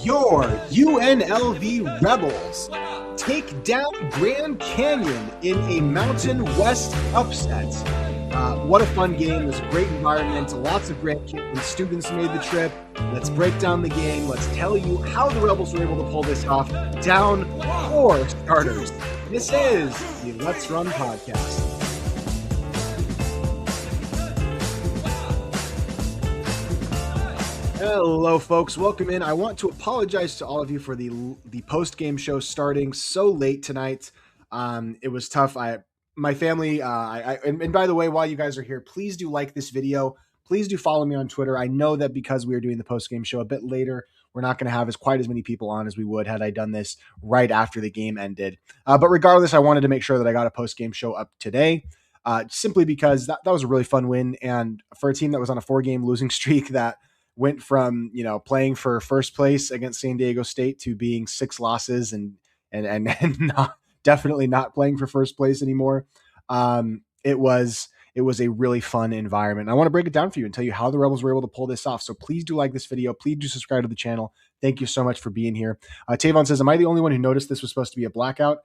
Your UNLV Rebels take down Grand Canyon in a Mountain West upset. What a fun game. It was a great environment. Lots of Grand Canyon students made the trip. Let's break down the game. Let's tell you how the Rebels were able to pull this off. Down 4 starters. This is the Let's Run podcast. Hello, folks. Welcome in. I want to apologize to all of you for the post-game show starting so late tonight. It was tough. My family, and by the way, while you guys are here, please do like this video. Please do follow me on Twitter. I know that because we are doing the post-game show a bit later, we're not going to have quite as many people on as we would had I done this right after the game ended. But regardless, I wanted to make sure that I got a post-game show up today. Simply because that was a really fun win. And for a team that was on a 4-game losing streak that went from, playing for first place against San Diego State to being 6 losses and not, definitely not playing for first place anymore. It was a really fun environment. I want to break it down for you and tell you how the Rebels were able to pull this off. So please do like this video. Please do subscribe to the channel. Thank you so much for being here. Tavon says, am I the only one who noticed this was supposed to be a blackout?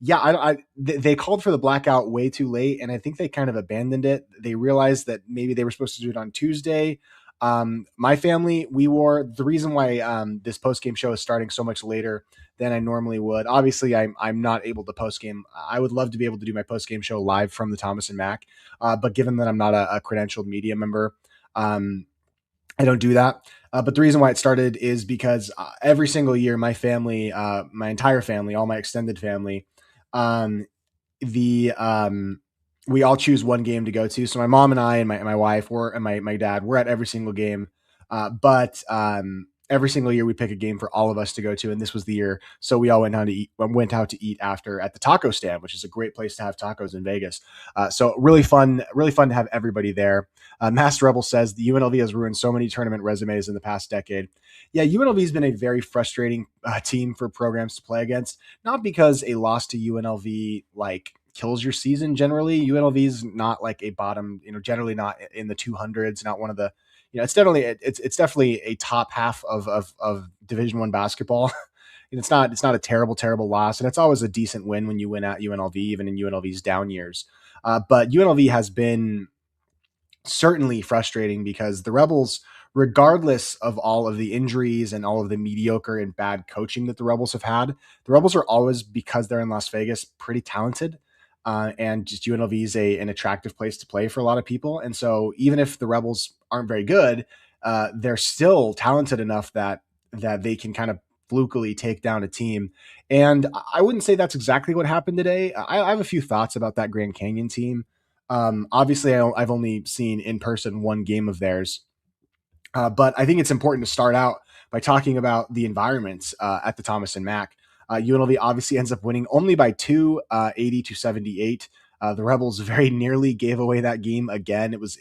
Yeah, they called for the blackout way too late, and I think they kind of abandoned it. They realized that maybe they were supposed to do it on Tuesday. My family, the reason why this post-game show is starting so much later than I normally would. Obviously, I'm not able to post-game. I would love to be able to do my post-game show live from the Thomas and Mack, but given that I'm not a credentialed media member, I don't do that. But the reason why it started is because every single year, my family, my entire family, all my extended family, we all choose one game to go to. So my mom and I and my wife and my dad, we're at every single game. But every single year we pick a game for all of us to go to. And this was the year. So we all went out to eat after at the taco stand, which is a great place to have tacos in Vegas. So really fun to have everybody there. Master Rebel says the UNLV has ruined so many tournament resumes in the past decade. Yeah, UNLV has been a very frustrating team for programs to play against, not because a loss to UNLV kills your season. Generally, UNLV is not like a bottom, generally not in the 200s, not one of the, it's definitely a top half of Division I basketball. It's not a terrible loss, and it's always a decent win when you win at UNLV, even in UNLV's down years. But UNLV has been certainly frustrating because the Rebels, regardless of all of the injuries and all of the mediocre and bad coaching that the Rebels have had, the Rebels are always, because they're in Las Vegas, pretty talented. And just UNLV is an attractive place to play for a lot of people. And so even if the Rebels aren't very good, they're still talented enough that they can kind of flukily take down a team. And I wouldn't say that's exactly what happened today. I have a few thoughts about that Grand Canyon team. Obviously, I've only seen in person one game of theirs. But I think it's important to start out by talking about the environments at the Thomas and Mack. UNLV obviously ends up winning only by 2, 80-78. The Rebels very nearly gave away that game again. It was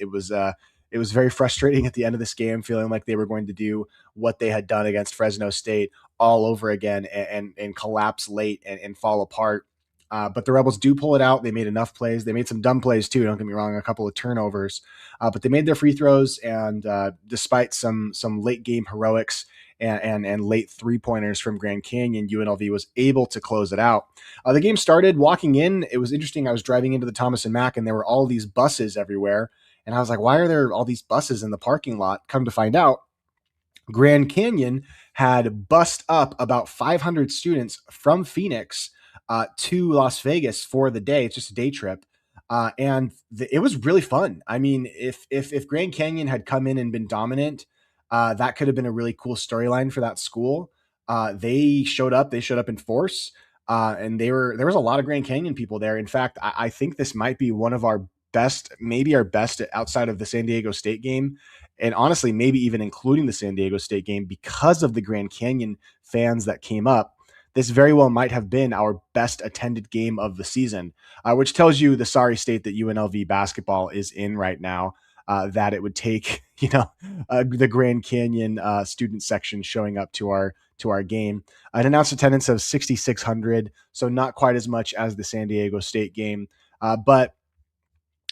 very frustrating at the end of this game, feeling like they were going to do what they had done against Fresno State all over again and collapse late and fall apart. But the Rebels do pull it out. They made enough plays. They made some dumb plays too. Don't get me wrong, a couple of turnovers, but they made their free throws. And despite some late game heroics and late 3-pointers from Grand Canyon, UNLV was able to close it out. The game started. Walking in, it was interesting. I was driving into the Thomas and Mack, and there were all these buses everywhere. And I was like, why are there all these buses in the parking lot? Come to find out, Grand Canyon had bussed up about 500 students from Phoenix to Las Vegas for the day. It's just a day trip. And it was really fun. I mean, if Grand Canyon had come in and been dominant, that could have been a really cool storyline for that school. They showed up in force. And there was a lot of Grand Canyon people there. In fact, I think this might be one of our best, maybe our best outside of the San Diego State game. And honestly, maybe even including the San Diego State game, because of the Grand Canyon fans that came up. This very well might have been our best attended game of the season, which tells you the sorry state that UNLV basketball is in right now. That it would take, the Grand Canyon student section showing up to our game. An announced attendance of 6,600, so not quite as much as the San Diego State game, but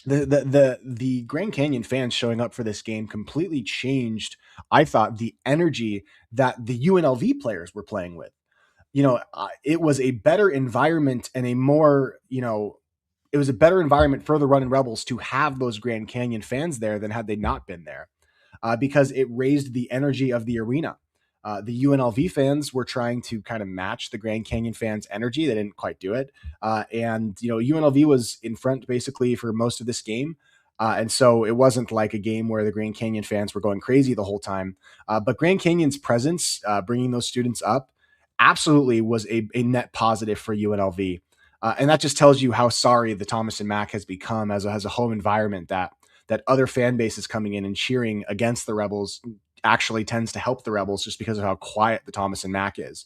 The Grand Canyon fans showing up for this game completely changed, I thought, the energy that the UNLV players were playing with. It was a better environment and a more, it was a better environment for the Running Rebels to have those Grand Canyon fans there than had they not been there, because it raised the energy of the arena. The UNLV fans were trying to kind of match the Grand Canyon fans' energy. They didn't quite do it. And, UNLV was in front basically for most of this game. And so it wasn't like a game where the Grand Canyon fans were going crazy the whole time. But Grand Canyon's presence, bringing those students up, absolutely was a net positive for UNLV. And that just tells you how sorry the Thomas and Mack has become as a home environment, that other fan bases coming in and cheering against the Rebels actually tends to help the Rebels just because of how quiet the Thomas and Mack is.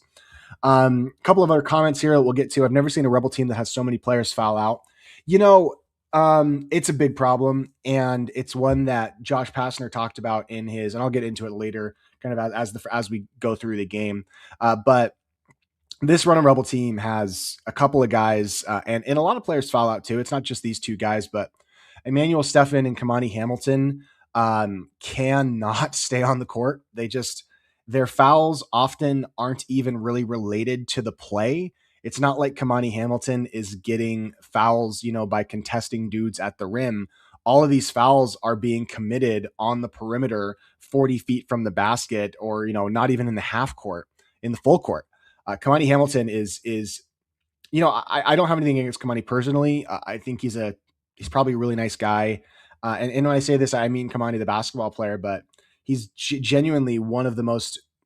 A couple of other comments here that we'll get to. I've never seen a Rebel team that has so many players foul out. It's a big problem, and it's one that Josh Pastner talked about in his, and I'll get into it later, kind of as we go through the game. But this Run and Rebel team has a couple of guys, and a lot of players foul out too. It's not just these two guys, but Emmanuel Steffen and Kamani Hamilton cannot stay on the court. Their fouls often aren't even really related to the play. It's not like Kamani Hamilton is getting fouls, by contesting dudes at the rim. All of these fouls are being committed on the perimeter, 40 feet from the basket, or, not even in the half court, in the full court. Kamani Hamilton is I don't have anything against Kamani personally. I think he's probably a really nice guy. And when I say this, I mean Kamani, the basketball player, but he's genuinely one of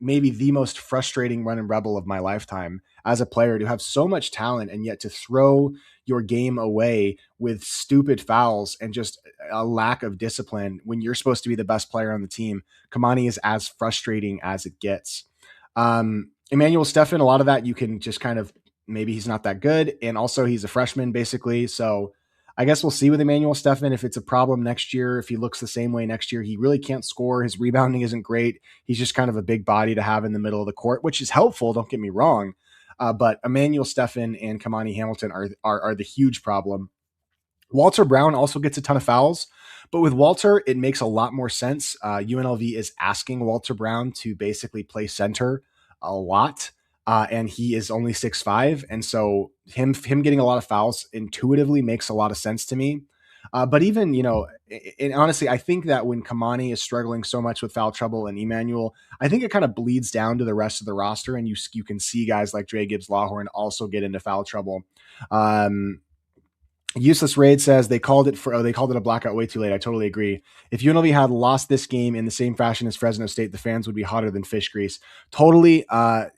maybe the most frustrating Run and Rebel of my lifetime as a player, to have so much talent and yet to throw your game away with stupid fouls and just a lack of discipline when you're supposed to be the best player on the team. Kamani is as frustrating as it gets. Emmanuel Steffen, a lot of that you can just kind of, maybe he's not that good. And also he's a freshman basically. So I guess we'll see with Emmanuel Steffen if it's a problem next year. If he looks the same way next year, he really can't score. His rebounding isn't great. He's just kind of a big body to have in the middle of the court, which is helpful. Don't get me wrong. But Emmanuel Steffen and Kamani Hamilton are the huge problem. Walter Brown also gets a ton of fouls, but with Walter, it makes a lot more sense. UNLV is asking Walter Brown to basically play center a lot. And he is only 6'5", and so him getting a lot of fouls intuitively makes a lot of sense to me. But even, and honestly, I think that when Kamani is struggling so much with foul trouble and Emmanuel, I think it kind of bleeds down to the rest of the roster, and you can see guys like Dre Gibbs Lawhorn also get into foul trouble. Useless Raid says they called it a blackout way too late. I totally agree. If UNLV had lost this game in the same fashion as Fresno State, the fans would be hotter than fish grease. Totally. I'm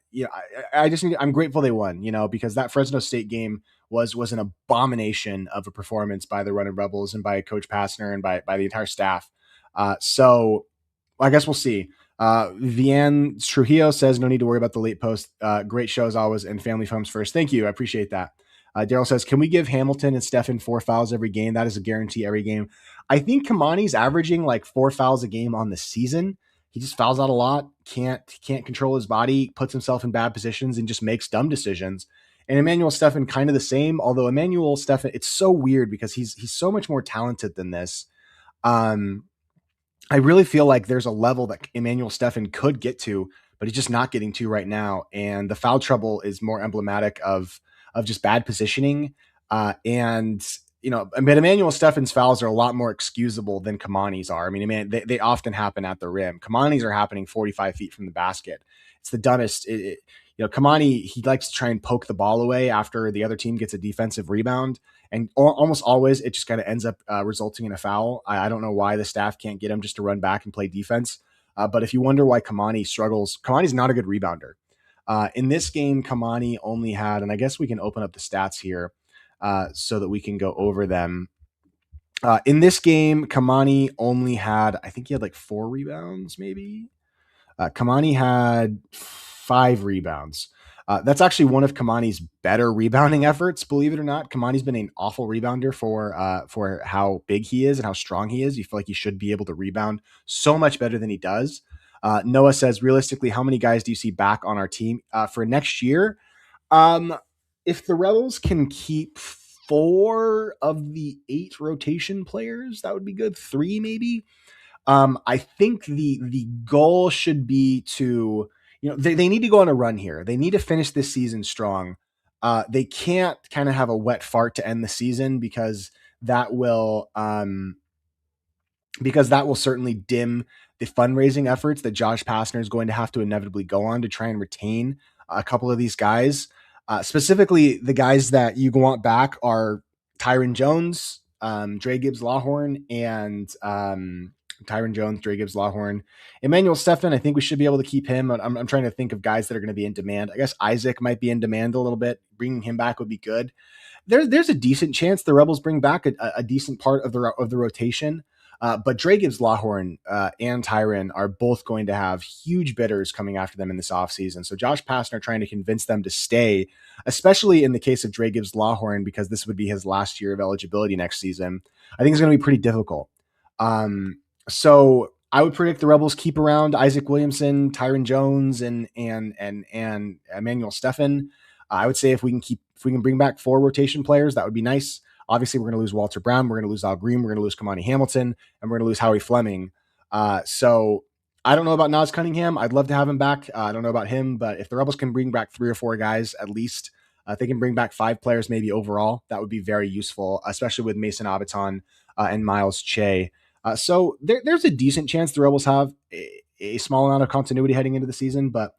grateful they won, because that Fresno State game was an abomination of a performance by the Running Rebels and by Coach Pastner and by the entire staff. So I guess we'll see. Vian Trujillo says no need to worry about the late post. Great show as always, and family comes first. Thank you. I appreciate that. Daryl says, can we give Hamilton and Steffen 4 fouls every game? That is a guarantee every game. I think Kamani's averaging like 4 fouls a game on the season. He just fouls out a lot, can't control his body, puts himself in bad positions, and just makes dumb decisions. And Emmanuel Steffen kind of the same, although Emmanuel Steffen, it's so weird because he's so much more talented than this. I really feel like there's a level that Emmanuel Steffen could get to, but he's just not getting to right now. And the foul trouble is more emblematic of just bad positioning. But Emmanuel Steffen's fouls are a lot more excusable than Kamani's are. I mean, they often happen at the rim. Kamani's are happening 45 feet from the basket. It's the dumbest. Kamani, he likes to try and poke the ball away after the other team gets a defensive rebound. And almost always it just kind of ends up resulting in a foul. I don't know why the staff can't get him just to run back and play defense. But if you wonder why Kamani struggles, Kamani's not a good rebounder. In this game, Kamani only had, and I guess we can open up the stats here so that we can go over them. In this game, Kamani only had, I think he had like 4 rebounds, maybe. Kamani had 5 rebounds. That's actually one of Kamani's better rebounding efforts, believe it or not. Kamani's been an awful rebounder for how big he is and how strong he is. You feel like he should be able to rebound so much better than he does. Noah says, realistically, how many guys do you see back on our team for next year? If the Rebels can keep 4 of the 8 rotation players. That would be good. 3 maybe. I think the goal should be to, they need to go on a run here. They need to finish this season strong. They can't kind of have a wet fart to end the season that will because that will certainly dim the fundraising efforts that Josh Pastner is going to have to inevitably go on to try and retain a couple of these guys. Specifically, the guys that you want back are Tyron Jones, Dre Gibbs Lawhorn, and Tyron Jones, Dre Gibbs Lawhorn. Emmanuel Stephan, I think we should be able to keep him. I'm trying to think of guys that are going to be in demand. I guess Isaac might be in demand a little bit. Bringing him back would be good. There's a decent chance the Rebels bring back a decent part of the rotation. But Dre Gibbs Lawhorn and Tyron are both going to have huge bidders coming after them in this offseason. So Josh Pastner trying to convince them to stay, especially in the case of Dre Gibbs Lawhorn, because this would be his last year of eligibility next season, I think it's going to be pretty difficult. So I would predict the Rebels keep around Isaac Williamson, Tyron Jones, and Emmanuel Stephan. I would say if we can bring back 4 rotation players, that would be nice. Obviously, we're going to lose Walter Brown. We're going to lose Al Green. We're going to lose Kamani Hamilton. And we're going to lose Howie Fleming. So I don't know about Nas Cunningham. I'd love to have him back. I don't know about him. But if the Rebels can bring back 3 or 4 guys at least, if they can bring back 5 players maybe overall, that would be very useful, especially with Mason Abaton and Miles Che. So there's a decent chance the Rebels have a small amount of continuity heading into the season. But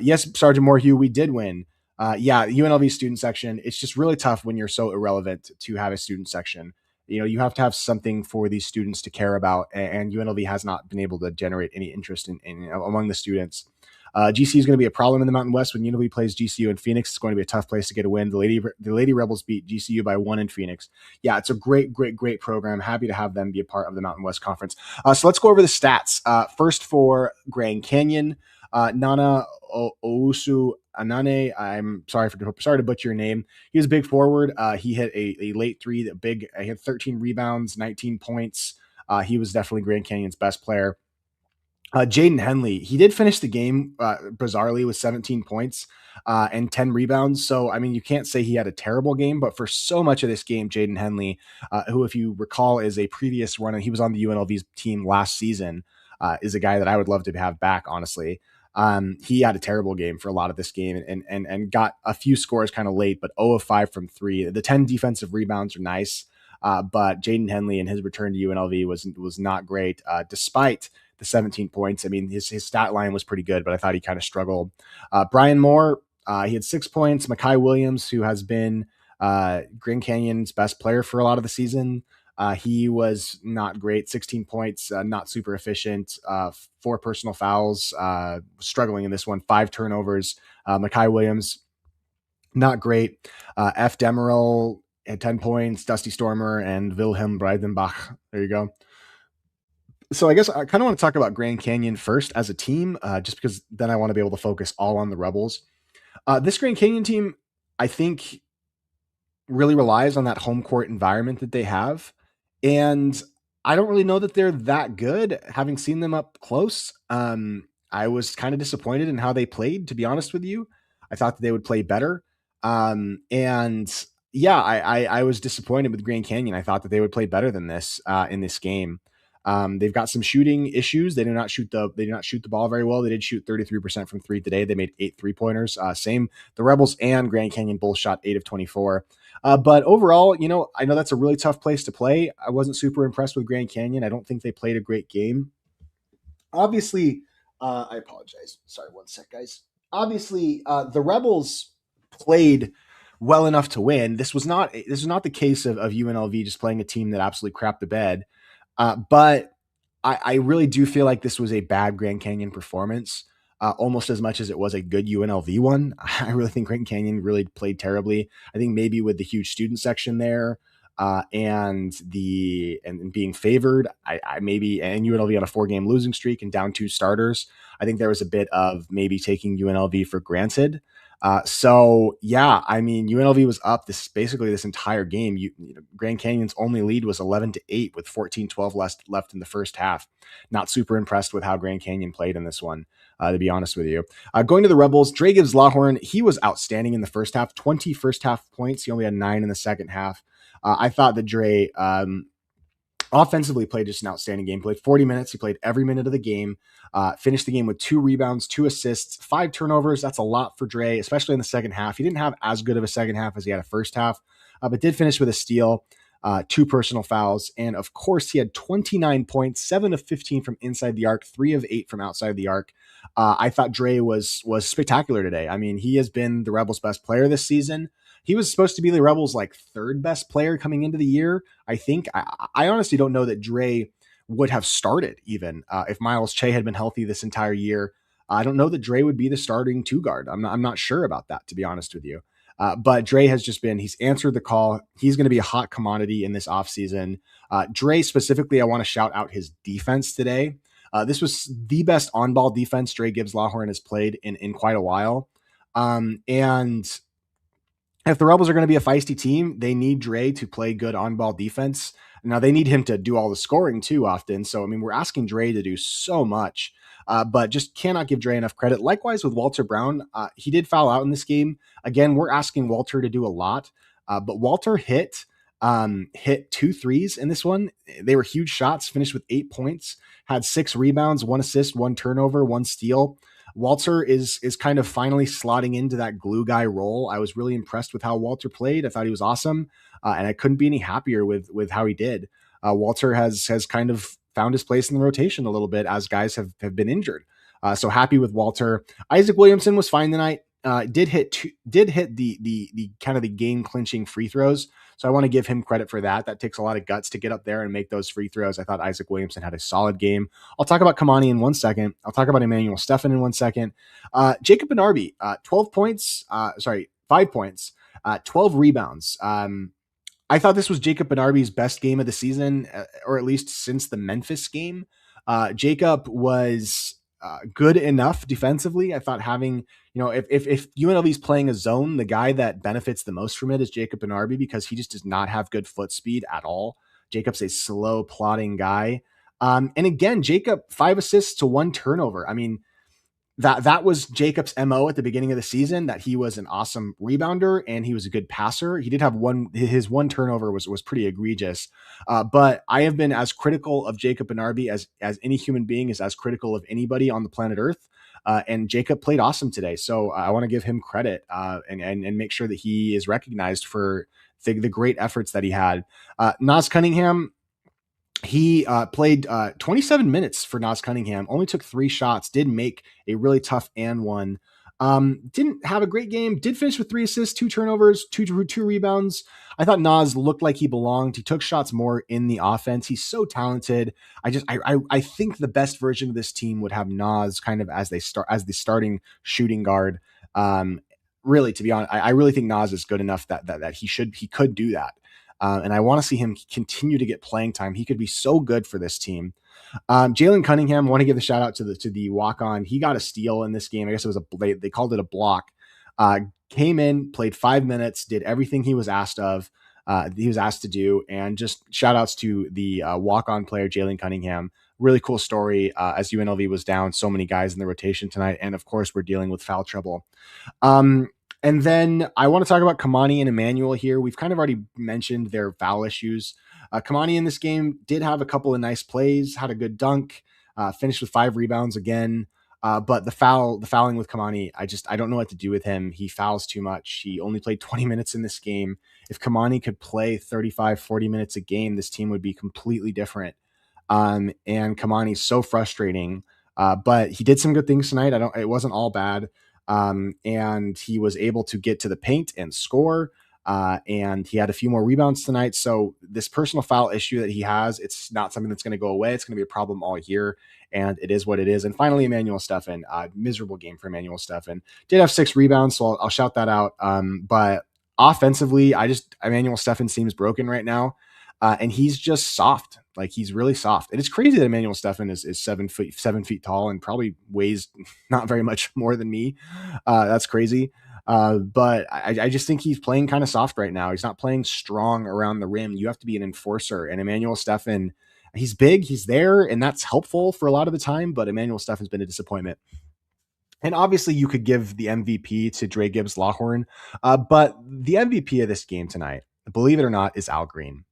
yes, Sergeant Morhew, we did win. UNLV student section, it's just really tough when you're so irrelevant to have a student section. You have to have something for these students to care about, and UNLV has not been able to generate any interest in among the students. GCU is going to be a problem in the Mountain West when UNLV plays GCU in Phoenix. It's going to be a tough place to get a win. The Lady Rebels beat GCU by 1 in Phoenix. Yeah, it's a great program. Happy to have them be a part of the Mountain West Conference. So let's go over the stats. First for Grand Canyon, Nana Ousu Anane. I'm sorry to butcher your name. He was a big forward. He hit a late 3, he had 13 rebounds, 19 points. He was definitely Grand Canyon's best player. Jaden Henley, he did finish the game bizarrely with 17 points and 10 rebounds. So, I mean, you can't say he had a terrible game, but for so much of this game, Jaden Henley, who, if you recall, is a previous runner, he was on the UNLV's team last season, is a guy that I would love to have back, honestly. He had a terrible game for a lot of this game and got a few scores kind of late, but 0 of 5 from 3. The 10 defensive rebounds are nice, but Jaden Henley and his return to UNLV was not great, despite the 17 points. I mean, his stat line was pretty good, but I thought he kind of struggled. Brian Moore, he had 6 points. Makai Williams, who has been Grand Canyon's best player for a lot of the season, he was not great. 16 points, not super efficient. 4 personal fouls, struggling in this one. 5 turnovers. Makai Williams, not great. F. Demerol had 10 points. Dusty Stormer and Wilhelm Breidenbach. There you go. So I guess I kind of want to talk about Grand Canyon first as a team, just because then I want to be able to focus all on the Rebels. This Grand Canyon team, I think, really relies on that home court environment that they have. And I don't really know that they're that good. Having seen them up close, I was kind of disappointed in how they played, to be honest with you. I thought that they would play better. And yeah, I was disappointed with Grand Canyon. I thought that they would play better than this in this game. They've got some shooting issues. They do not shoot the ball very well. They did shoot 33% from 3 today. They made 8 3-pointers. Same, the Rebels and Grand Canyon both shot 8 of 24. But overall, I know that's a really tough place to play. I wasn't super impressed with Grand Canyon. I don't think they played a great game. Obviously, I apologize. Sorry, one sec, guys. Obviously, the Rebels played well enough to win. This was not the case of UNLV just playing a team that absolutely crapped the bed. But I really do feel like this was a bad Grand Canyon performance, almost as much as it was a good UNLV one. I really think Grand Canyon really played terribly. I think maybe with the huge student section there and being favored, I maybe, and UNLV on a 4-game losing streak and down 2 starters, I think there was a bit of maybe taking UNLV for granted. So yeah, I mean, UNLV was up basically this entire game. Grand Canyon's only lead was 11-8 with 14-12 left in the first half. Not super impressed with how Grand Canyon played in this one, to be honest with you. Going to the Rebels, Dre Gibbs Lawhorn, he was outstanding in the first half, 20 first half points. He only had 9 in the second half. I thought that Dre offensively played just an outstanding game. Played 40 minutes. He played every minute of the game. Finished the game with 2 rebounds, 2 assists, 5 turnovers. That's a lot for Dre, especially in the second half. He didn't have as good of a second half as he had a first half, but did finish with a steal, 2 personal fouls, and of course he had 29 points, 7 of 15 from inside the arc, 3 of 8 from outside the arc. I thought Dre was spectacular today. I mean, he has been the Rebels' best player this season. He was supposed to be the Rebels' like third best player coming into the year. I think I honestly don't know that Dre would have started even if Miles Che had been healthy this entire year. I don't know that Dre would be the starting two guard. I'm not sure about that, to be honest with you. But Dre has just been, he's answered the call. He's going to be a hot commodity in this offseason. Dre specifically, I want to shout out his defense today. This was the best on ball defense Dre Gibbs Lawhorn has played in quite a while. And if the Rebels are going to be a feisty team, they need Dre to play good on-ball defense. Now, they need him to do all the scoring too often. So, I mean, we're asking Dre to do so much, but just cannot give Dre enough credit. Likewise with Walter Brown, he did foul out in this game. Again, we're asking Walter to do a lot, but Walter hit 2 threes in this one. They were huge shots, finished with 8 points, had 6 rebounds, 1 assist, 1 turnover, 1 steal. Walter is kind of finally slotting into that glue guy role. I was really impressed with how Walter played. I thought he was awesome, and I couldn't be any happier with how he did. Walter has kind of found his place in the rotation a little bit as guys have been injured. So happy with Walter. Isaac Williamson was fine tonight. Did hit the kind of the game clinching free throws. So I want to give him credit for that. That takes a lot of guts to get up there and make those free throws. I thought Isaac Williamson had a solid game. I'll talk about Kamani in 1 second. I'll talk about Emmanuel Stephan in 1 second. Jacob Benarbi, 12 points. 5 points, 12 rebounds. I thought this was Jacob Benarbi's best game of the season, or at least since the Memphis game. Jacob was good enough defensively. I thought having, if UNLV is playing a zone, the guy that benefits the most from it is Jacob Benarbi because he just does not have good foot speed at all. Jacob's a slow, plodding guy. And again, Jacob, 5 assists to 1 turnover. I mean, that was Jacob's MO at the beginning of the season, that he was an awesome rebounder and he was a good passer. He did have his 1 turnover was pretty egregious. But I have been as critical of Jacob Benarbi as any human being is as critical of anybody on the planet Earth. And Jacob played awesome today. So I want to give him credit and make sure that he is recognized for the great efforts that he had. Nas Cunningham, he played 27 minutes for Nas Cunningham, only took 3 shots, did make a really tough and one. Didn't have a great game, did finish with 3 assists, 2 turnovers, two rebounds. I thought Nas looked like he belonged. He took shots more in the offense. He's so talented. I think the best version of this team would have Nas kind of as the starting shooting guard. Really, to be honest, I really think Nas is good enough that he could do that. And I want to see him continue to get playing time. He could be so good for this team. Jalen Cunningham, I want to give a shout out to the walk on. He got a steal in this game. I guess it was they called it a block. Came in, played 5 minutes, did everything he was asked to do, and just shout outs to the walk on player Jalen Cunningham. Really cool story. As UNLV was down so many guys in the rotation tonight, and of course we're dealing with foul trouble. And then I want to talk about Kamani and Emmanuel here. We've kind of already mentioned their foul issues. Kamani in this game did have a couple of nice plays, had a good dunk, finished with 5 rebounds again. But the fouling with Kamani, I don't know what to do with him. He fouls too much. He only played 20 minutes in this game. If Kamani could play 35, 40 minutes a game, this team would be completely different. And Kamani's so frustrating. But he did some good things tonight. It wasn't all bad. And he was able to get to the paint and score. And he had a few more rebounds tonight. So this personal foul issue that he has, it's not something that's going to go away. It's going to be a problem all year, and it is what it is. And finally, Emmanuel Stephan, miserable game for Emmanuel Stephan. Did have 6 rebounds, so I'll shout that out. But offensively, Emmanuel Stephan seems broken right now. And he's just soft. Like, he's really soft. And it's crazy that Emmanuel Stephan is 7 feet tall and probably weighs not very much more than me. That's crazy. But I just think he's playing kind of soft right now. He's not playing strong around the rim. You have to be an enforcer. And Emmanuel Stephan, he's big, he's there, and that's helpful for a lot of the time. But Emmanuel Stephan's been a disappointment. And obviously, you could give the MVP to Dre Gibbs Lawhorn. But the MVP of this game tonight believe it or not, is Al Green.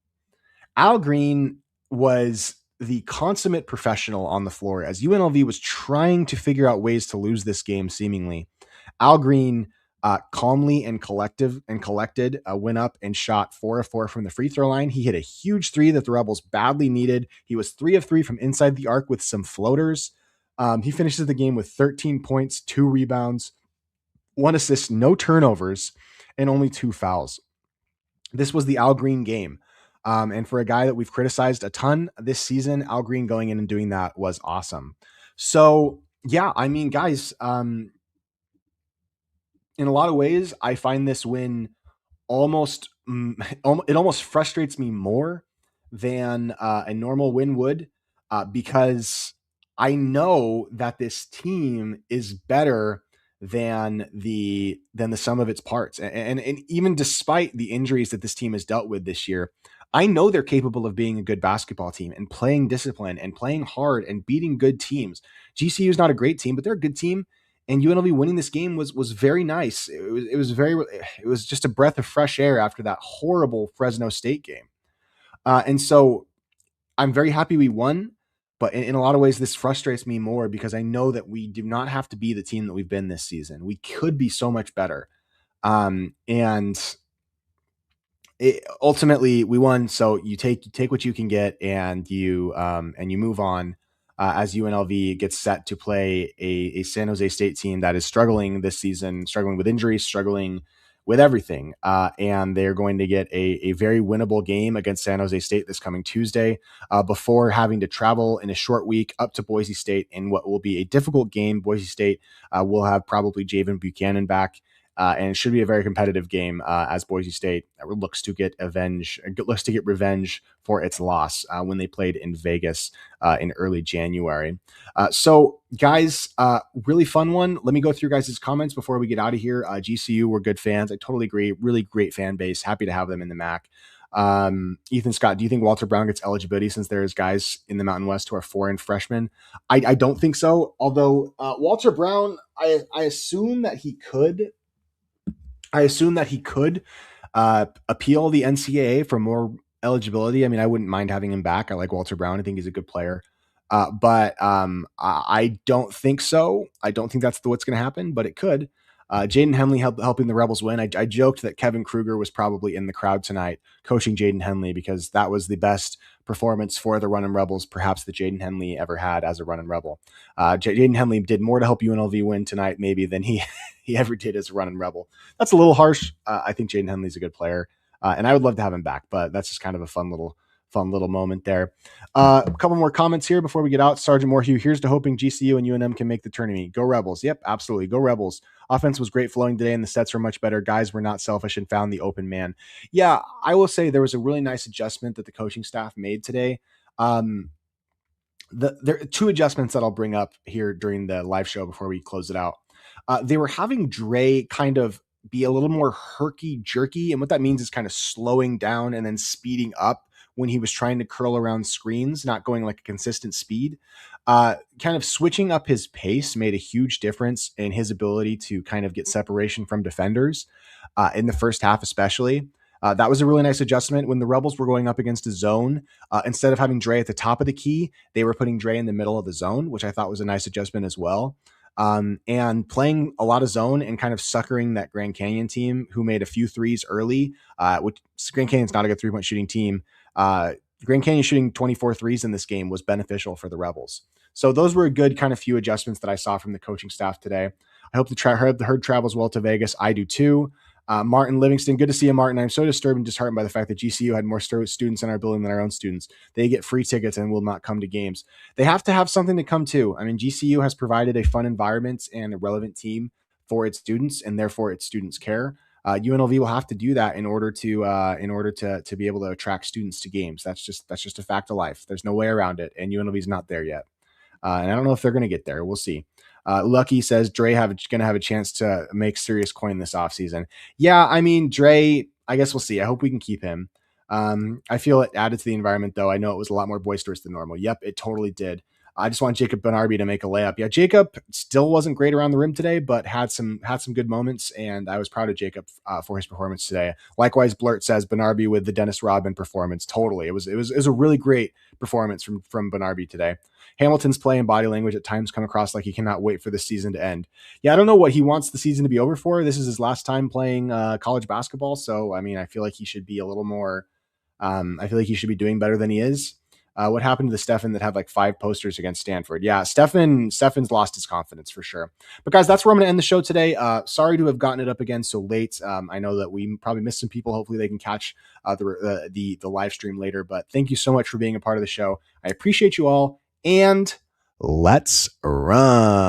Al Green was the consummate professional on the floor as UNLV was trying to figure out ways to lose this game. Seemingly, Al Green calmly and collected went up and shot 4 of 4 from the free throw line. He hit a huge three that the Rebels badly needed. He was 3 of 3 from inside the arc with some floaters. He finishes the game with 13 points, 2 rebounds, 1 assist, no turnovers, and only 2 fouls. This was the Al Green game. And for a guy that we've criticized a ton this season, Al Green going in and doing that was awesome. So, yeah, I mean, guys, in a lot of ways, I find this win almost it almost frustrates me more than a normal win would, because I know that this team is better than the sum of its parts, and even despite the injuries that this team has dealt with this year, I know they're capable of being a good basketball team and playing discipline and playing hard and beating good teams. GCU is not a great team, but they're a good team, and UNLV winning this game was very nice. It was just a breath of fresh air after that horrible Fresno State game. And so I'm very happy we won, but in a lot of ways this frustrates me more because I know that we do not have to be the team that we've been this season. We could be so much better. And ultimately we won. So you take what you can get, and you move on, as UNLV gets set to play a San Jose State team that is struggling this season, struggling with injuries, struggling with everything. And they're going to get a very winnable game against San Jose State this coming Tuesday, before having to travel in a short week up to Boise State in what will be a difficult game. Boise State will have probably Javen Buchanan back. And it should be a very competitive game, as Boise State looks to get revenge for its loss when they played in Vegas in early January. So, guys, really fun one. Let me go through guys' comments before we get out of here. GCU were good fans. I totally agree. Really great fan base. Happy to have them in the MAC. Ethan Scott, do you think Walter Brown gets eligibility since there's guys in the Mountain West who are foreign freshmen? I don't think so. Although Walter Brown, I assume that he could. Appeal the NCAA for more eligibility. I mean, I wouldn't mind having him back. I like Walter Brown. I think he's a good player. But I don't think so. I don't think that's what's going to happen, but it could. Jaden Henley helping the Rebels win. I joked that Kevin Kruger was probably in the crowd tonight coaching Jaden Henley because that was the best performance for the Runnin' Rebels, perhaps that Jaden Henley ever had as a Runnin' Rebel. Jaden Henley did more to help UNLV win tonight, maybe, than he ever did as a Runnin' Rebel. That's a little harsh. I think Jaden Henley's a good player, and I would love to have him back, but that's just kind of a fun little moment there. A couple more comments here before we get out. Sergeant Morhew, here's to hoping GCU and UNM can make the tournament. Go Rebels. Yep, absolutely. Go Rebels. Offense was great flowing today, and the sets were much better. Guys were not selfish and found the open man. Yeah, I will say there was a really nice adjustment that the coaching staff made today. There are two adjustments that I'll bring up here during the live show before we close it out. They were having Dre kind of be a little more herky-jerky, and what that means is kind of slowing down and then speeding up when he was trying to curl around screens, not going like a consistent speed. Kind of switching up his pace made a huge difference in his ability to kind of get separation from defenders in the first half, especially. That was a really nice adjustment. When the Rebels were going up against a zone, instead of having Dre at the top of the key, they were putting Dre in the middle of the zone, which I thought was a nice adjustment as well. And playing a lot of zone and kind of suckering that Grand Canyon team who made a few threes early, which Grand Canyon's not a good 3-point shooting team. Grand Canyon shooting 24 threes in this game was beneficial for the Rebels. So those were a good kind of few adjustments that I saw from the coaching staff today. I hope the herd travels well to Vegas. I do too. Martin Livingston, good to see you, Martin. I'm so disturbed and disheartened by the fact that GCU had more students in our building than our own students. They get free tickets and will not come to games. They have to have something to come to. I mean, GCU has provided a fun environment and a relevant team for its students, and therefore its students care. UNLV will have to do that in order to be able to attract students to games. That's just a fact of life. There's no way around it, and UNLV is not there yet. And I don't know if they're going to get there. We'll see. Lucky says Dre going to have a chance to make serious coin this offseason. Yeah, I mean, Dre, I guess we'll see. I hope we can keep him. I feel it added to the environment, though. I know it was a lot more boisterous than normal. Yep, it totally did. I just want Jacob Benarby to make a layup. Yeah, Jacob still wasn't great around the rim today, but had some good moments, and I was proud of Jacob for his performance today. Likewise, Blurt says Benarby with the Dennis Rodman performance. Totally, it was a really great performance from Benarby today. Hamilton's play and body language at times come across like he cannot wait for the season to end. Yeah, I don't know what he wants the season to be over for. This is his last time playing college basketball, so I mean, I feel like he should be a little more. I feel like he should be doing better than he is. What happened to the Stefan that had like 5 posters against Stanford? Yeah, Stefan's lost his confidence for sure. But guys, that's where I'm going to end the show today. Sorry to have gotten it up again so late. I know that we probably missed some people. Hopefully, they can catch the live stream later. But thank you so much for being a part of the show. I appreciate you all, and let's run.